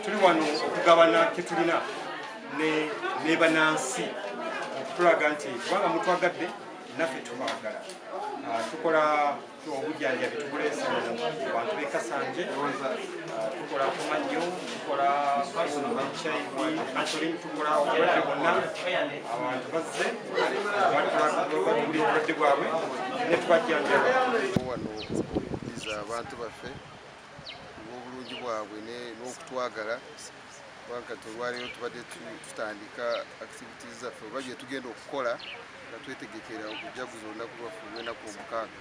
Tuli wano okugabana ketulina ne bannansi okutulaga nti kubanga mutwagadde naffe tubaagala. Tukola obujjanjabi tubuleese mu bantu b'e Kasanje, tukola ku mannyo, tukola HIV, tukola obulwadde bwonna abantu bazze batugula obulwadde bwabwe ne tubajjanjaba. Wano okukubiriza abantu baffe obulungi bwabwe n'okutwagala kubanga olwaleero tubadde tutandika activities zaffe oba bye tugenda okukola nga twetegekera okujaguza olunaku lwaffe olw'ennaku omukaaga.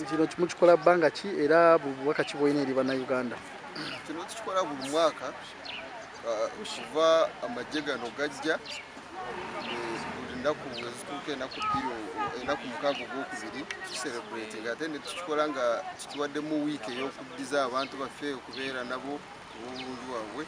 Kino mukikola bbanga ki era bubaka ki bwolina eri bannayuganda? Kino tukikola buli mwaka kuva amagye gano gajja buli nnaku ezituuka ennaku mukaaga ogwokubiri tucelebrating ate ne tukikola nga tukiwaddemu wiiki ey'okuddiza abantu baffe okubeera nabo obulungi bwabwe